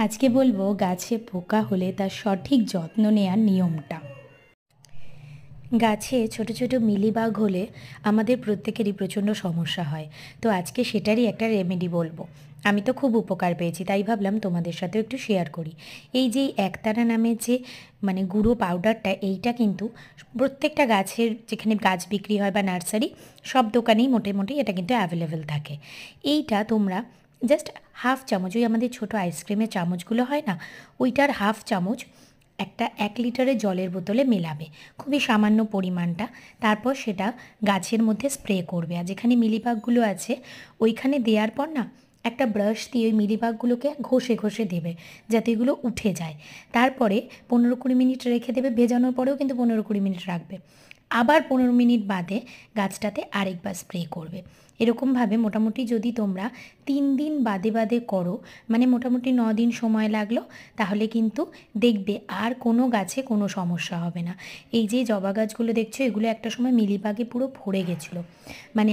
আজকে বলবো গাছে পোকা হলে তার সঠিক যত্ন নেওয়ার নিয়মটা। গাছে ছোট ছোট মিলিবাগ হলে আমাদের প্রত্যেকেরই প্রচণ্ড সমস্যা হয়। তো আজকে সেটারই একটা রেমেডি বলবো। আমি তো খুব উপকার পেয়েছি, তাই ভাবলাম তোমাদের সাথেও একটু শেয়ার করি। এই যে একতারা নামের যে গুঁড়ো পাউডারটা, এইটা কিন্তু প্রত্যেকটা গাছের, যেখানে গাছ বিক্রি হয় বা নার্সারি, সব দোকানেই মোটামুটি এটা কিন্তু অ্যাভেলেবেল থাকে। এইটা তোমরা জাস্ট হাফ চামচ, ওই আমাদের ছোটো আইসক্রিমের চামচগুলো হয় না, ওইটার হাফ চামচ একটা 1 লিটারের জলের বোতলে মেলাবে, খুবই সামান্য পরিমাণটা। তারপর সেটা গাছের মধ্যে স্প্রে করবে। আর যেখানে মিলিবাগগুলো আছে ওইখানে দেওয়ার পর না, একটা ব্রাশ দিয়ে ওই মিলিবাগগুলোকে ঘষে ঘষে দেবে, যাতে এগুলো উঠে যায়। তারপরে 15-20 মিনিট রেখে দেবে। ভেজানোর পরেও কিন্তু 15-20 মিনিট রাখবে। আবার 15 মিনিট বাদে গাছটাতে আরেকবার স্প্রে করবে। এরকমভাবে মোটামুটি যদি তোমরা 3 দিন বাদে বাদে করো, মোটামুটি 9 দিন সময় লাগলো, তাহলে কিন্তু দেখবে আর কোনো গাছে কোনো সমস্যা হবে না। এই যে জবা গাছগুলো দেখছো, এগুলো একটা সময় মিলিবাগে পুরো ভরে গেছিলো।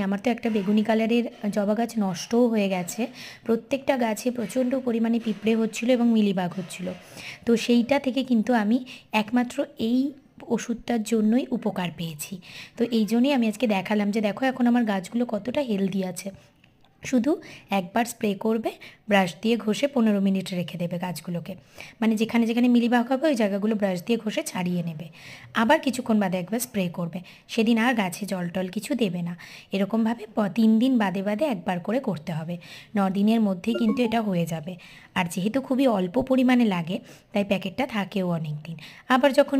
আমার তো একটা বেগুনি কালারের জবা গাছ নষ্টও হয়ে গেছে। প্রত্যেকটা গাছে প্রচণ্ড পরিমাণে পিঁপড়ে হচ্ছিলো এবং মিলিবাগ হচ্ছিলো। তো সেইটা থেকে কিন্তু আমি একমাত্র এই ওষুধটার জন্যই উপকার পেয়েছি। তো এই জন্যই আমি আজকে দেখালাম যে দেখো এখন আমার গাছগুলো কতটা হেলদি আছে। শুধু একবার স্প্রে করবে, ব্রাশ দিয়ে ঘষে 15 মিনিট রেখে দেবে গাছগুলোকে। যেখানে যেখানে মিলিবাগ হবে ওই জায়গাগুলো ব্রাশ দিয়ে ঘষে ছাড়িয়ে নেবে। আবার কিছুক্ষণ বাদে একবার স্প্রে করবে। সেদিন আর গাছে জল টল কিছু দেবে না। এরকমভাবে 3 দিন বাদে বাদে একবার করে করতে হবে। 9 দিনের মধ্যেই কিন্তু এটা হয়ে যাবে। আর যেহেতু খুবই অল্প পরিমাণে লাগে, তাই প্যাকেটটা থাকেও অনেক দিন। আবার যখন